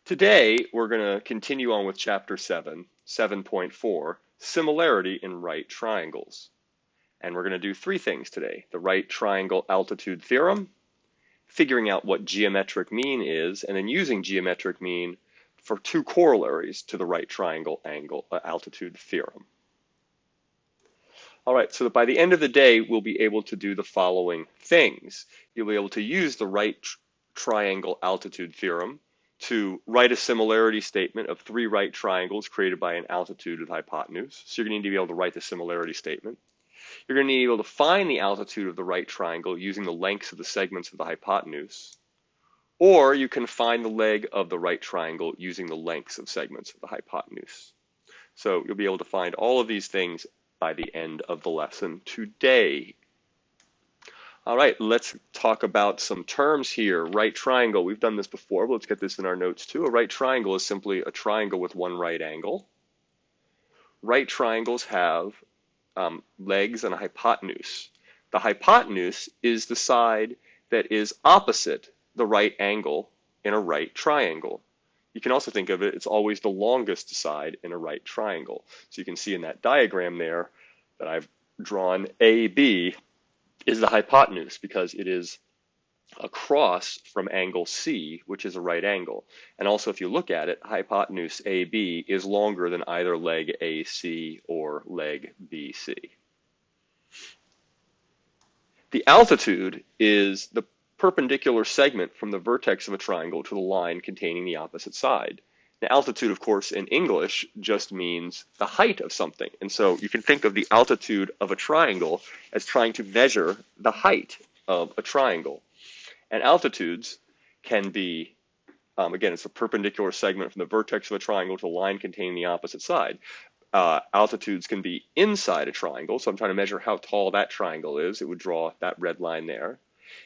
Today, we're going to continue on with Chapter 7, 7.4, Similarity in Right Triangles. And we're going to do three things today: the right triangle altitude theorem, figuring out what geometric mean is, and then using geometric mean for two corollaries to the right triangle altitude theorem. All right, so that by the end of the day, we'll be able to do the following things. You'll be able to use the right triangle altitude theorem to write a similarity statement of three right triangles created by an altitude of the hypotenuse. So you're going to need to be able to write the similarity statement. You're going to need to be able to find the altitude of the right triangle using the lengths of the segments of the hypotenuse. Or you can find the leg of the right triangle using the lengths of segments of the hypotenuse. So you'll be able to find all of these things by the end of the lesson today. All right, let's talk about some terms here. Right triangle, we've done this before, but let's get this in our notes too. A right triangle is simply a triangle with one right angle. Right triangles have legs and a hypotenuse. The hypotenuse is the side that is opposite the right angle in a right triangle. You can also think of it, it's always the longest side in a right triangle. So you can see in that diagram there that I've drawn, AB is the hypotenuse because it is across from angle C, which is a right angle. And also if you look at it, hypotenuse AB is longer than either leg AC or leg BC. The altitude is the perpendicular segment from the vertex of a triangle to the line containing the opposite side. Now, altitude, of course, in English just means the height of something. And so you can think of the altitude of a triangle as trying to measure the height of a triangle. And altitudes can be, again, it's a perpendicular segment from the vertex of a triangle to the line containing the opposite side. Altitudes can be inside a triangle, so I'm trying to measure how tall that triangle is. It would draw that red line there.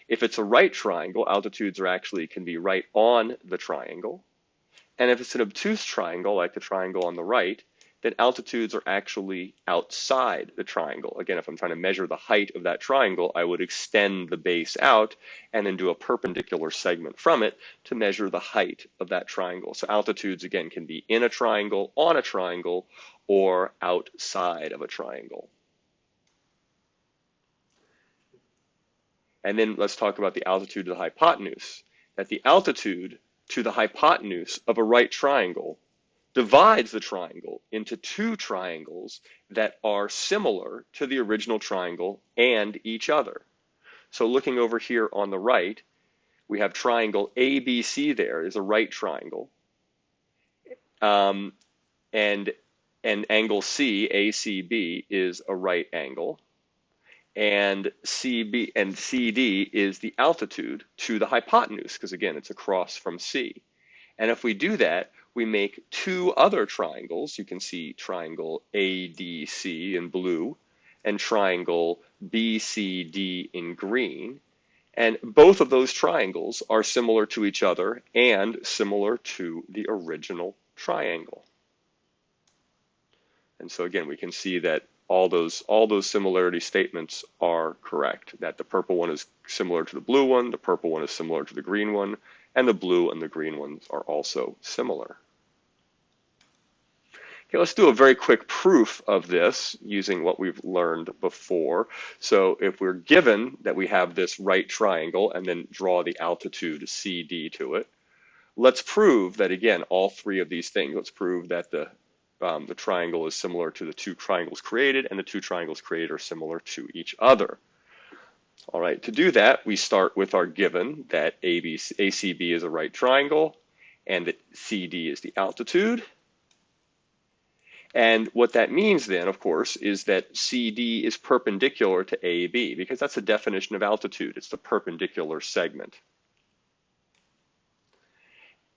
If it's a right triangle, altitudes are actually can be right on the triangle. And if it's an obtuse triangle, like the triangle on the right, then altitudes are actually outside the triangle. Again, if I'm trying to measure the height of that triangle, I would extend the base out and then do a perpendicular segment from it to measure the height of that triangle. So altitudes, again, can be in a triangle, on a triangle, or outside of a triangle. And then let's talk about the altitude of the hypotenuse. That the altitude to the hypotenuse of a right triangle divides the triangle into two triangles that are similar to the original triangle and each other. So looking over here on the right, we have triangle ABC there is a right triangle. And angle C, ACB, is a right angle. And CB and CD is the altitude to the hypotenuse, because again, it's across from C. And if we do that, we make two other triangles. You can see triangle ADC in blue and triangle BCD in green. And both of those triangles are similar to each other and similar to the original triangle. And so again, we can see that all those similarity statements are correct, that the purple one is similar to the blue one, the purple one is similar to the green one, and the blue and the green ones are also similar. Okay, let's do a very quick proof of this using what we've learned before. So if we're given that we have this right triangle and then draw the altitude CD to it, let's prove that, again, all three of these things. Let's prove that the triangle is similar to the two triangles created, and the two triangles created are similar to each other. All right, to do that, we start with our given that ACB is a right triangle and that CD is the altitude. And what that means then, of course, is that CD is perpendicular to AB, because that's the definition of altitude. It's the perpendicular segment.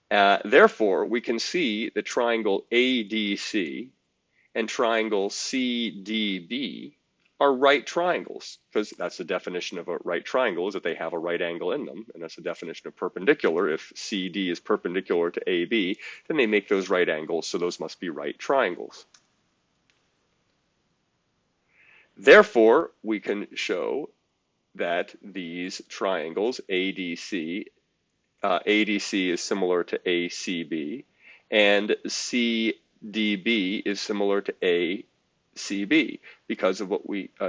Therefore, we can see the triangle ADC and triangle CDB are right triangles, because that's the definition of a right triangle, is that they have a right angle in them, and that's the definition of perpendicular. If CD is perpendicular to AB, then they make those right angles, so those must be right triangles. Therefore, we can show that these triangles, ADC ADC is similar to ACB, and CDB is similar to ACB because of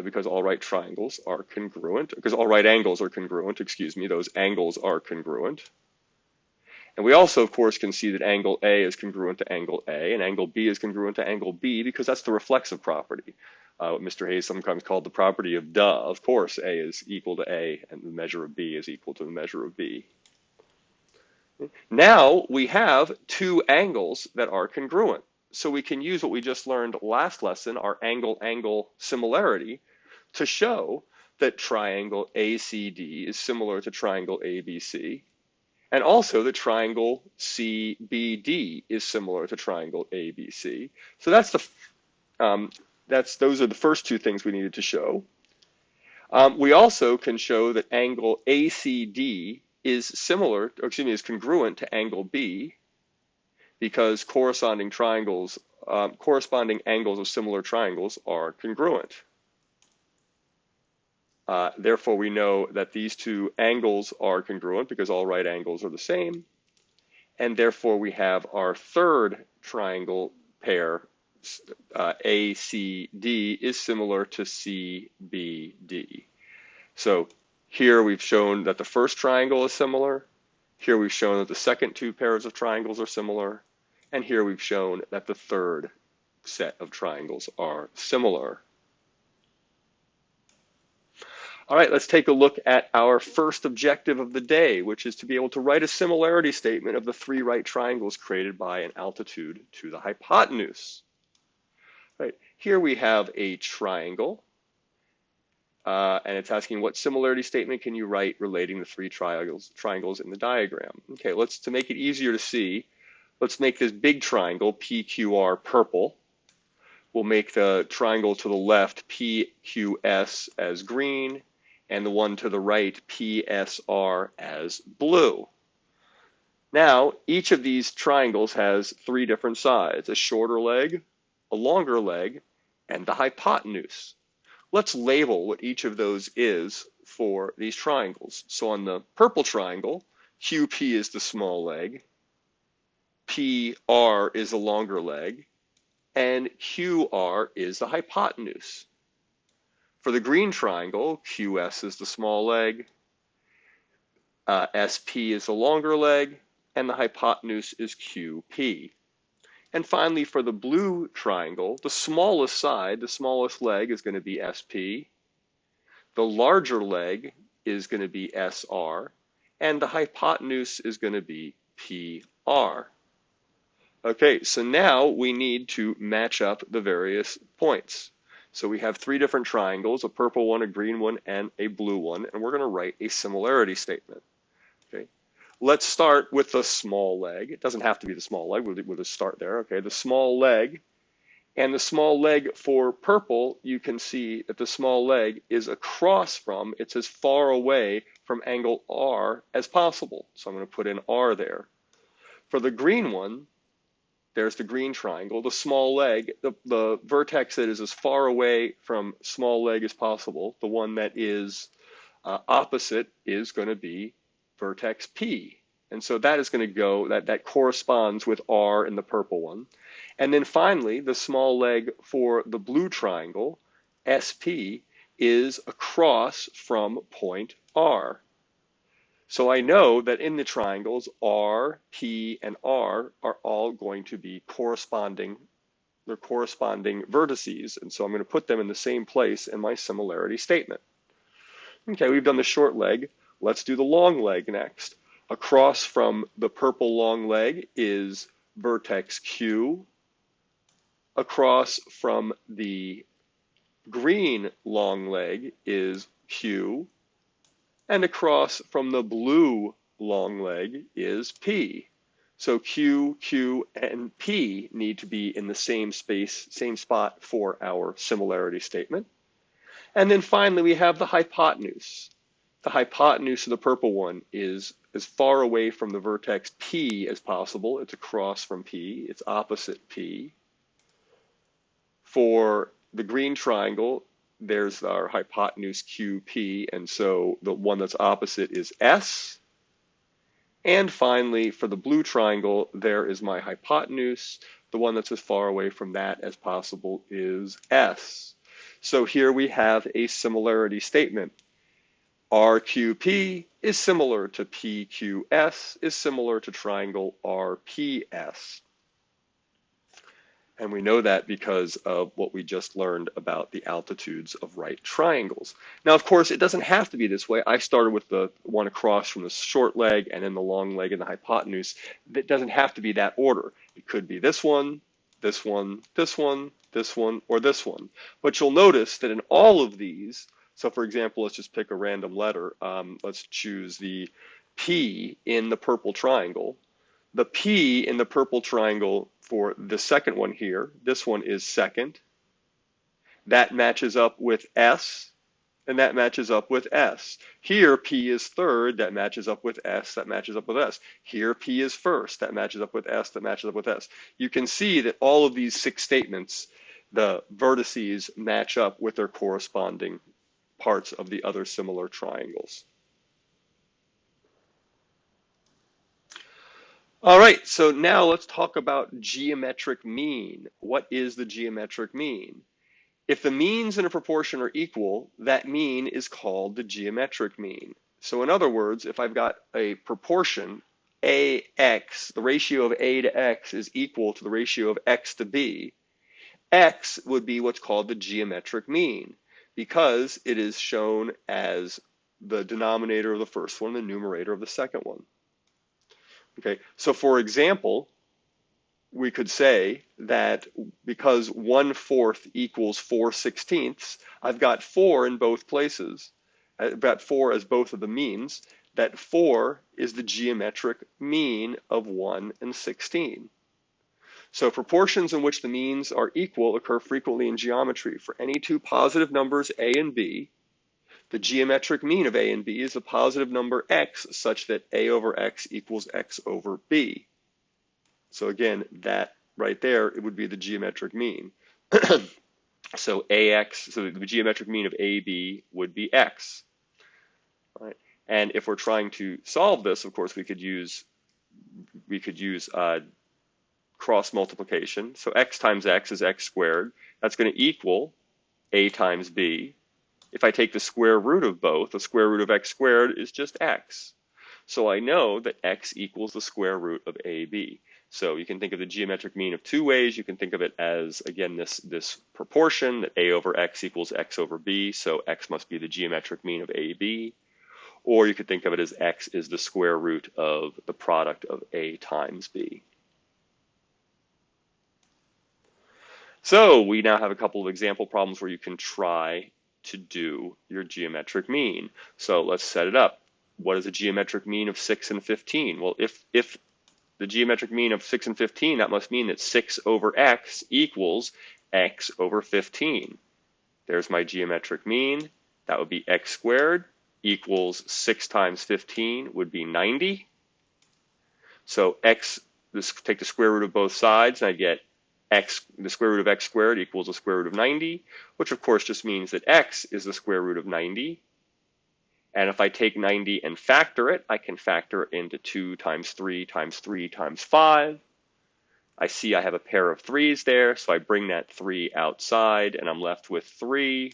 because all right triangles are congruent, because all right angles are congruent, excuse me, those angles are congruent. And we also, of course, can see that angle A is congruent to angle A, and angle B is congruent to angle B because that's the reflexive property. What Mr. Hayes sometimes called the property of duh. Of course, A is equal to A, and the measure of B is equal to the measure of B. Now we have two angles that are congruent. So we can use what we just learned last lesson, our angle-angle similarity, to show that triangle ACD is similar to triangle ABC, and also the triangle CBD is similar to triangle ABC. So those are the first two things we needed to show. We also can show that angle ACD is similar, or excuse me, is congruent to angle B because corresponding angles of similar triangles are congruent. Therefore, we know that these two angles are congruent because all right angles are the same. And therefore, we have our third triangle pair, ACD, is similar to CBD. So here we've shown that the first triangle is similar. Here we've shown that the second two pairs of triangles are similar. And here we've shown that the third set of triangles are similar. All right, let's take a look at our first objective of the day, which is to be able to write a similarity statement of the three right triangles created by an altitude to the hypotenuse. Right, here we have a triangle, and it's asking what similarity statement can you write relating the three triangles in the diagram. Okay, to make it easier to see, let's make this big triangle, PQR, purple. We'll make the triangle to the left, PQS, as green, and the one to the right, PSR, as blue. Now, each of these triangles has three different sides, a shorter leg, a longer leg, and the hypotenuse. Let's label what each of those is for these triangles. So on the purple triangle, QP is the small leg, PR is the longer leg, and QR is the hypotenuse. For the green triangle, QS is the small leg, SP is the longer leg, and the hypotenuse is QP. And finally, for the blue triangle, the smallest side, the smallest leg is going to be SP, the larger leg is going to be SR, and the hypotenuse is going to be PR. Okay, so now we need to match up the various points. So we have three different triangles, a purple one, a green one, and a blue one, and we're going to write a similarity statement. Okay, let's start with the small leg. It doesn't have to be the small leg. We'll just start there. Okay, the small leg. And the small leg for purple, you can see that the small leg is across from, it's as far away from angle R as possible. So I'm going to put in R there. For the green one, there's the green triangle. The small leg, the vertex that is as far away from small leg as possible, the one that is opposite is going to be vertex P. And so that is going to go, that corresponds with R in the purple one. And then finally, the small leg for the blue triangle, SP, is across from point R. So I know that in the triangles, R, P, and R are all going to be corresponding vertices. And so I'm going to put them in the same place in my similarity statement. Okay, we've done the short leg. Let's do the long leg next. Across from the purple long leg is vertex Q. Across from the green long leg is Q. And across from the blue long leg is P. So Q, Q, and P need to be in the same space, same spot for our similarity statement. And then finally, we have the hypotenuse. The hypotenuse of the purple one is as far away from the vertex P as possible. It's across from P. It's opposite P. For the green triangle, there's our hypotenuse QP, and so the one that's opposite is S. And finally, for the blue triangle, there is my hypotenuse. The one that's as far away from that as possible is S. So here we have a similarity statement. RQP is similar to PQS is similar to triangle RPS. And we know that because of what we just learned about the altitudes of right triangles. Now, of course, it doesn't have to be this way. I started with the one across from the short leg and then the long leg and the hypotenuse. It doesn't have to be that order. It could be this one, this one, this one, this one, or this one. But you'll notice that in all of these, so for example, let's just pick a random letter. Let's choose the P in the purple triangle. The P in the purple triangle for the second one here, this one is second. That matches up with S, and that matches up with S. Here, P is third, that matches up with S, that matches up with S. Here, P is first, that matches up with S, that matches up with S. You can see that all of these 6 statements, the vertices match up with their corresponding parts of the other similar triangles. All right, so now let's talk about geometric mean. What is the geometric mean? If the means in a proportion are equal, that mean is called the geometric mean. So in other words, if I've got a proportion, AX, the ratio of A to X is equal to the ratio of X to B, X would be what's called the geometric mean because it is shown as the denominator of the first one, the numerator of the second one. Okay, so for example, we could say that because 1/4 equals 4/16, I've got 4 in both places. I've got 4 as both of the means. That 4 is the geometric mean of 1 and 16. So proportions in which the means are equal occur frequently in geometry. For any 2 positive numbers, A and B, the geometric mean of A and B is a positive number x such that A over x equals x over B. So again, that right there, it would be the geometric mean. So the geometric mean of AB would be x. Right? And if we're trying to solve this, of course, we could use cross multiplication. So x times x is x squared. That's going to equal A times B. If I take the square root of both, the square root of x squared is just x. So I know that x equals the square root of AB. So you can think of the geometric mean of 2 ways. You can think of it as, again, this proportion that A over x equals x over B. So x must be the geometric mean of AB. Or you could think of it as x is the square root of the product of A times B. So we now have a couple of example problems where you can try to do your geometric mean. So let's set it up. What is a geometric mean of 6 and 15? Well, if the geometric mean of 6 and 15, that must mean that 6 over x equals x over 15. There's my geometric mean. That would be x squared equals 6 times 15 would be 90. So take the square root of both sides, and I get the square root of x squared equals the square root of 90, which of course just means that x is the square root of 90. And if I take 90 and factor it, I can factor it into 2 times 3 times 3 times 5. I see I have a pair of 3's there, so I bring that 3 outside, and I'm left with 3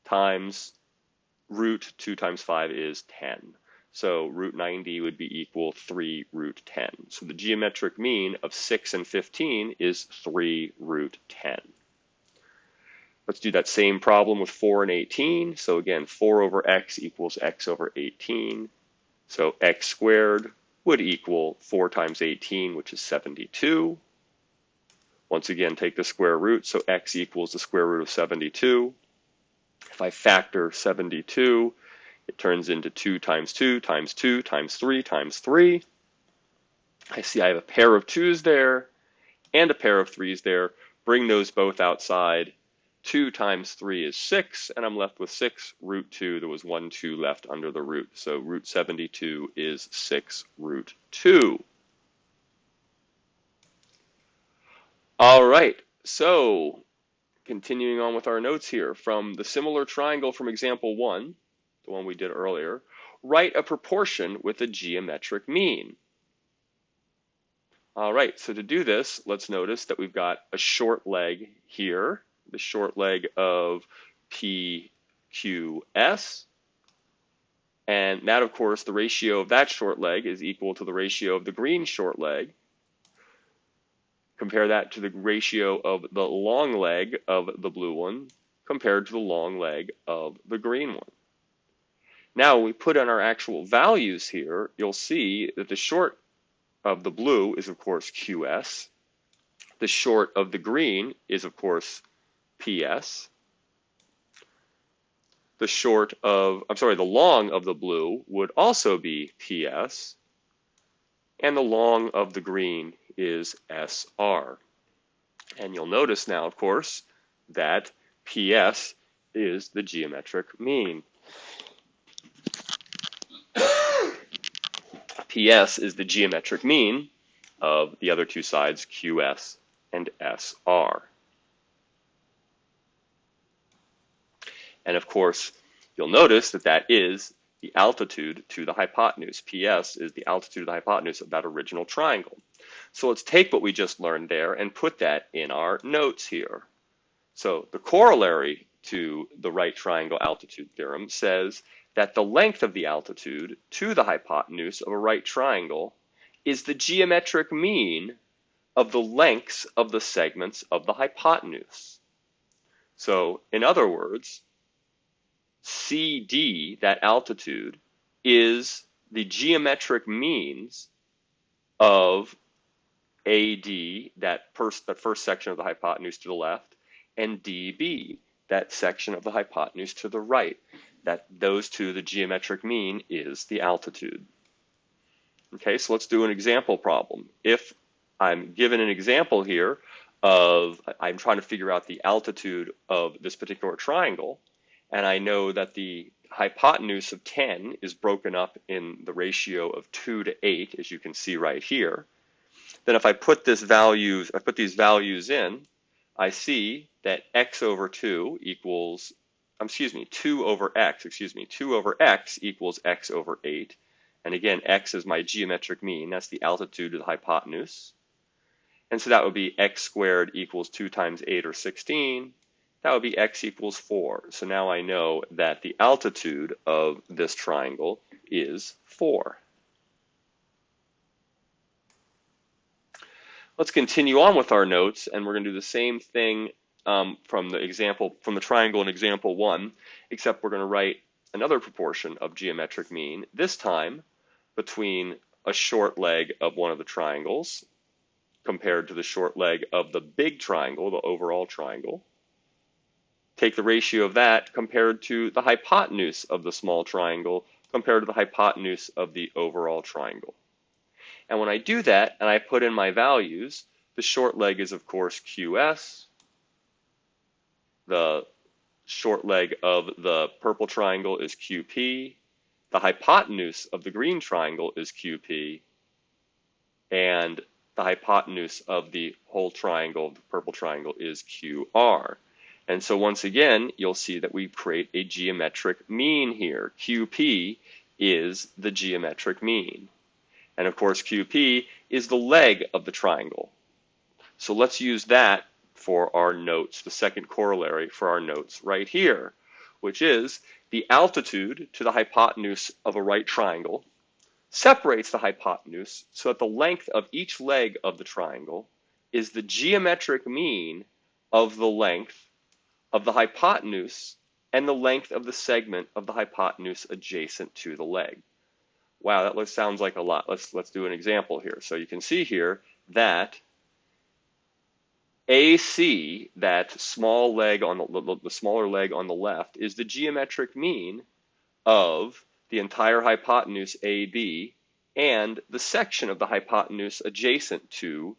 times root 2 times 5 is 10. So root 90 would be equal 3 root 10. So the geometric mean of 6 and 15 is 3 root 10. Let's do that same problem with 4 and 18. So again, 4 over x equals x over 18. So x squared would equal 4 times 18, which is 72. Once again, take the square root, so x equals the square root of 72. If I factor 72, it turns into 2 times 2 times 2 times 3 times 3. I see I have a pair of 2's there and a pair of 3's there. Bring those both outside. 2 times 3 is 6, and I'm left with 6 root 2. There was 1 2 left under the root. So root 72 is 6 root 2. All right, so continuing on with our notes here, from the similar triangle from example 1, the one we did earlier, write a proportion with a geometric mean. All right, so to do this, let's notice that we've got a short leg here, the short leg of PQS, and that, of course, the ratio of that short leg is equal to the ratio of the green short leg. Compare that to the ratio of the long leg of the blue one compared to the long leg of the green one. Now, when we put in our actual values here, you'll see that the short of the blue is, of course, QS. The short of the green is, of course, PS. The long of the blue would also be PS. And the long of the green is SR. And you'll notice now, of course, that PS is the geometric mean. PS is the geometric mean of the other two sides, QS and SR. And of course, you'll notice that that is the altitude to the hypotenuse. PS is the altitude of the hypotenuse of that original triangle. So let's take what we just learned there and put that in our notes here. So the corollary to the right triangle altitude theorem says that the length of the altitude to the hypotenuse of a right triangle is the geometric mean of the lengths of the segments of the hypotenuse. So in other words, CD, that altitude, is the geometric means of AD, that first section of the hypotenuse to the left, and DB, that section of the hypotenuse to the right. That those two, the geometric mean is the altitude. Okay, so let's do an example problem. If I'm given an example here of, I'm trying to figure out the altitude of this particular triangle, and I know that the hypotenuse of 10 is broken up in the ratio of 2 to 8, as you can see right here, then if I put these values in, I see that x over 2 equals, 2 over x equals x over 8. And again, x is my geometric mean. That's the altitude of the hypotenuse. And so that would be x squared equals 2 times 8, or 16. That would be x equals 4. So now I know that the altitude of this triangle is 4. Let's continue on with our notes, and we're going to do the same thing from the triangle in example 1, except we're going to write another proportion of geometric mean, this time between a short leg of one of the triangles compared to the short leg of the big triangle, the overall triangle. Take the ratio of that compared to the hypotenuse of the small triangle compared to the hypotenuse of the overall triangle. And when I do that and I put in my values, the short leg is, of course, QS. The short leg of the purple triangle is QP. The hypotenuse of the green triangle is QP. And the hypotenuse of the whole triangle, the purple triangle, is QR. And so once again, you'll see that we create a geometric mean here. QP is the geometric mean. And of course, QP is the leg of the triangle. So let's use that for our notes, the second corollary for our notes right here, which is the altitude to the hypotenuse of a right triangle separates the hypotenuse so that the length of each leg of the triangle is the geometric mean of the length of the hypotenuse and the length of the segment of the hypotenuse adjacent to the leg. Wow, that sounds like a lot. Let's do an example here. So you can see here that AC, that small leg on the smaller leg on the left, is the geometric mean of the entire hypotenuse AB and the section of the hypotenuse adjacent to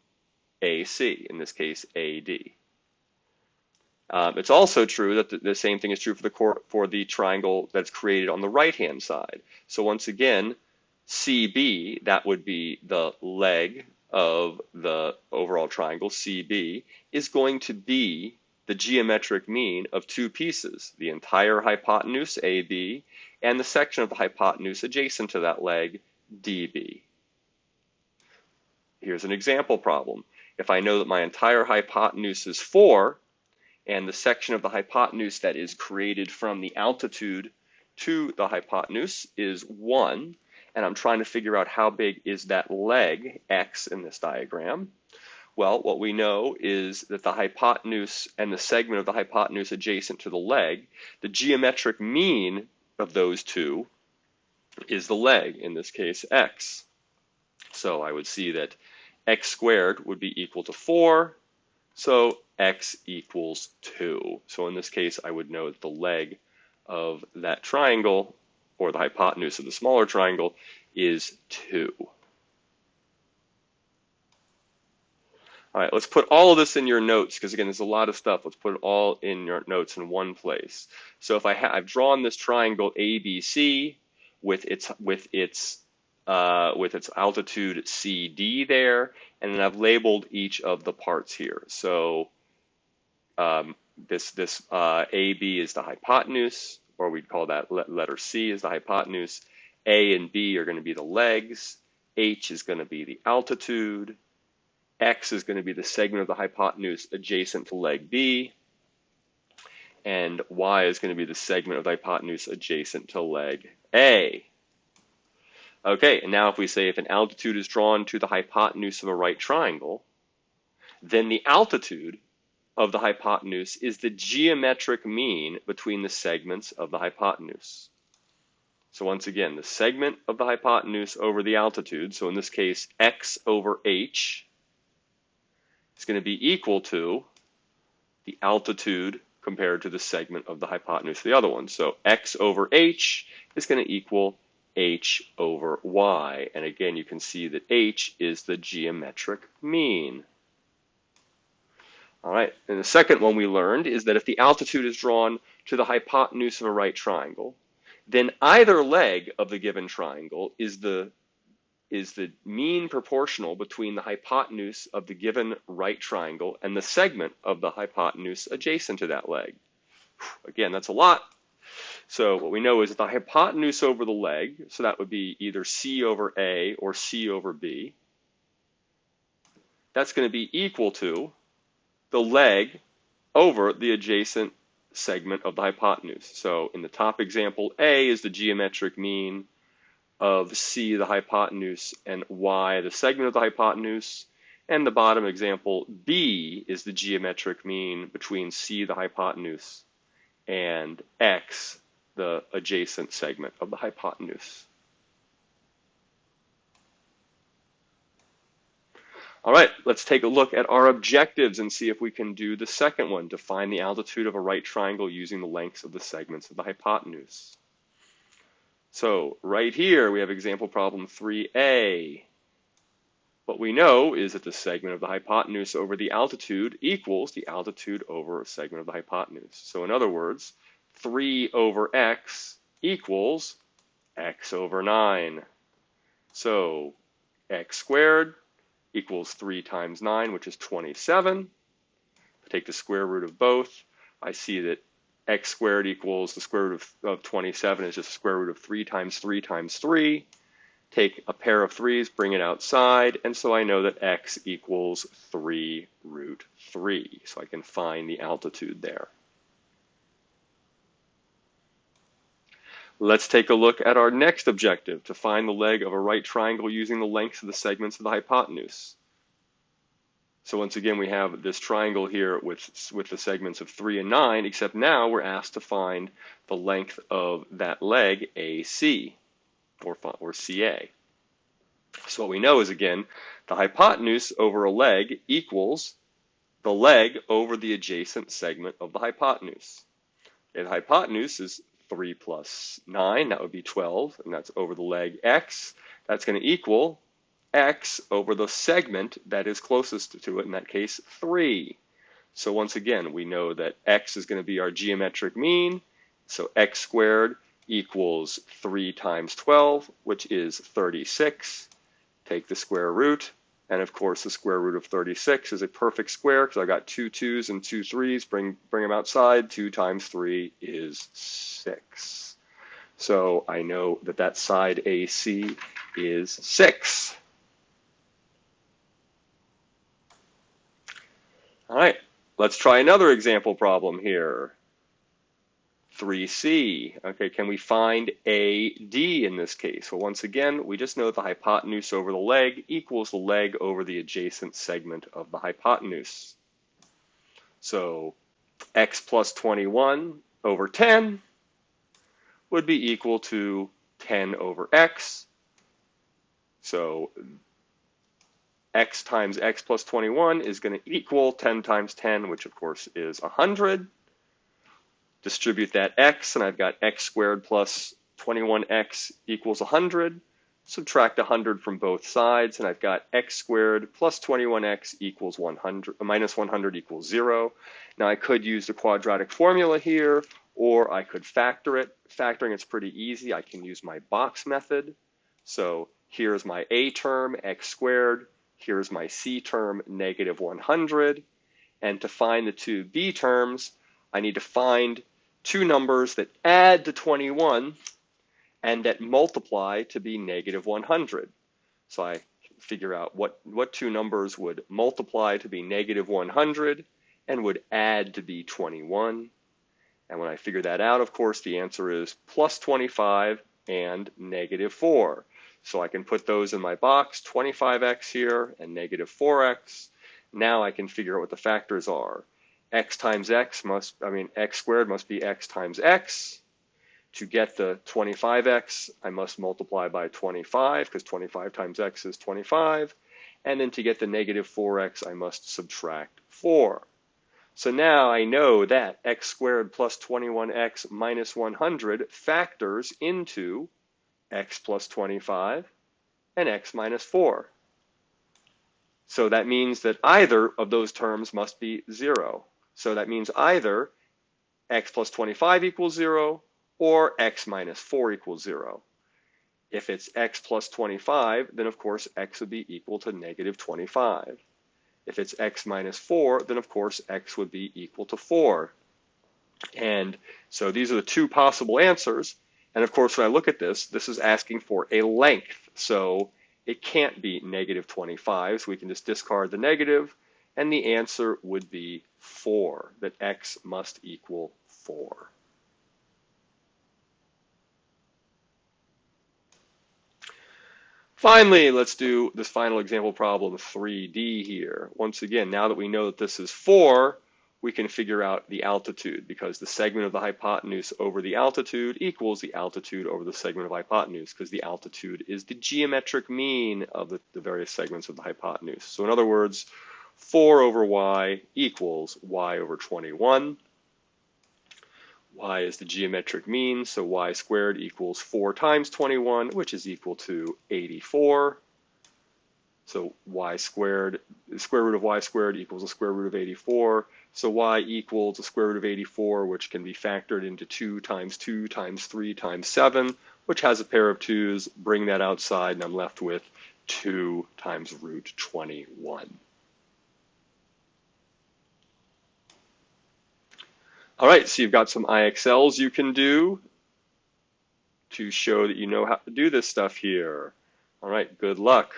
AC, in this case AD. It's also true that the same thing is true for the triangle that's created on the right-hand side. So once again, CB, that would be the leg of the overall triangle, CB, is going to be the geometric mean of two pieces, the entire hypotenuse, AB, and the section of the hypotenuse adjacent to that leg, DB. Here's an example problem. If I know that my entire hypotenuse is 4, and the section of the hypotenuse that is created from the altitude to the hypotenuse is 1, and I'm trying to figure out how big is that leg, x, in this diagram. Well, what we know is that the hypotenuse and the segment of the hypotenuse adjacent to the leg, the geometric mean of those two is the leg, in this case x. So I would see that x squared would be equal to 4, so x equals 2. So in this case, I would know that the leg of that triangle, or the hypotenuse of the smaller triangle, is 2. All right, let's put all of this in your notes, because again, there's a lot of stuff. Let's put it all in your notes in one place. So if I've drawn this triangle ABC with its altitude CD there, and then I've labeled each of the parts here. So this AB is the hypotenuse, or we'd call that letter C is the hypotenuse. A and B are going to be the legs. H is going to be the altitude. X is going to be the segment of the hypotenuse adjacent to leg B. And Y is going to be the segment of the hypotenuse adjacent to leg A. Okay, and now if we say if an altitude is drawn to the hypotenuse of a right triangle, then the altitude of the hypotenuse is the geometric mean between the segments of the hypotenuse. So once again, the segment of the hypotenuse over the altitude, so in this case, x over h, is going to be equal to the altitude compared to the segment of the hypotenuse of the other one. So x over h is going to equal h over y. And again, you can see that h is the geometric mean. All right, and the second one we learned is that if the altitude is drawn to the hypotenuse of a right triangle, then either leg of the given triangle is the mean proportional between the hypotenuse of the given right triangle and the segment of the hypotenuse adjacent to that leg. Again, that's a lot. So what we know is that the hypotenuse over the leg, so that would be either C over A or C over B, that's going to be equal to the leg over the adjacent segment of the hypotenuse. So in the top example, A is the geometric mean of C, the hypotenuse, and Y, the segment of the hypotenuse. And the bottom example, B, is the geometric mean between C, the hypotenuse, and X, the adjacent segment of the hypotenuse. All right, let's take a look at our objectives and see if we can do the second one, to find the altitude of a right triangle using the lengths of the segments of the hypotenuse. So right here we have example problem 3a. What we know is that the segment of the hypotenuse over the altitude equals the altitude over a segment of the hypotenuse. So in other words, 3 over x equals x over 9. So x squared equals 3 times 9, which is 27. If I take the square root of both, I see that x squared equals the square root of 27 is just the square root of 3 times 3 times 3. Take a pair of 3's, bring it outside, and so I know that x equals 3 root 3. So I can find the altitude there. Let's take a look at our next objective, to find the leg of a right triangle using the lengths of the segments of the hypotenuse. So once again, we have this triangle here with the segments of 3 and 9, except now we're asked to find the length of that leg AC, or CA. So what we know is, again, the hypotenuse over a leg equals the leg over the adjacent segment of the hypotenuse. And the hypotenuse is 3 plus 9, that would be 12, and that's over the leg x. That's going to equal x over the segment that is closest to it, in that case 3. So once again, we know that x is going to be our geometric mean, so x squared equals 3 times 12, which is 36. Take the square root, and of course the square root of 36 is a perfect square because I got 2 2's and 2 3's. Bring them outside. 2 times 3 is 6. So I know that that side AC is 6. All right, let's try another example problem here. 3C. Okay, can we find AD in this case? Well, once again, we just know the hypotenuse over the leg equals the leg over the adjacent segment of the hypotenuse. So x plus 21 over 10 would be equal to 10 over x. So x times x plus 21 is going to equal 10 times 10, which of course is 100. Distribute that x, and I've got x squared plus 21x equals 100. Subtract 100 from both sides, and I've got x squared plus 21x equals 100, minus 100 equals 0. Now I could use the quadratic formula here, or I could factor it. Factoring it's pretty easy. I can use my box method. So here's my a term, x squared. Here's my c term, negative 100. And to find the two b terms, I need to find two numbers that add to 21 and that multiply to be negative 100. So I figure out what two numbers would multiply to be negative 100 and would add to be 21. And when I figure that out, of course, the answer is plus 25 and negative 4. So I can put those in my box, 25x here and negative 4x. Now I can figure out what the factors are. X times x x squared must be x times x. To get the 25x, I must multiply by 25, because 25 times x is 25. And then to get the negative 4x, I must subtract 4. So now I know that x squared plus 21x minus 100 factors into x plus 25 and x minus 4. So that means that either of those terms must be 0. So that means either x plus 25 equals 0 or x minus 4 equals 0. If it's x plus 25, then of course x would be equal to negative 25. If it's x minus 4, then of course x would be equal to 4. And so these are the two possible answers. And of course, when I look at this, this is asking for a length. So it can't be negative 25, so we can just discard the negative, and the answer would be 4, that x must equal 4. Finally, let's do this final example problem 3D here. Once again, now that we know that this is 4, we can figure out the altitude, because the segment of the hypotenuse over the altitude equals the altitude over the segment of hypotenuse, because the altitude is the geometric mean of the various segments of the hypotenuse. So in other words, 4 over y equals y over 21. Y is the geometric mean, so y squared equals 4 times 21, which is equal to 84. So y squared, the square root of y squared equals the square root of 84. So y equals the square root of 84, which can be factored into 2 times 2 times 3 times 7, which has a pair of 2's. Bring that outside, and I'm left with 2 times root 21. All right, so you've got some IXLs you can do to show that you know how to do this stuff here. All right, good luck.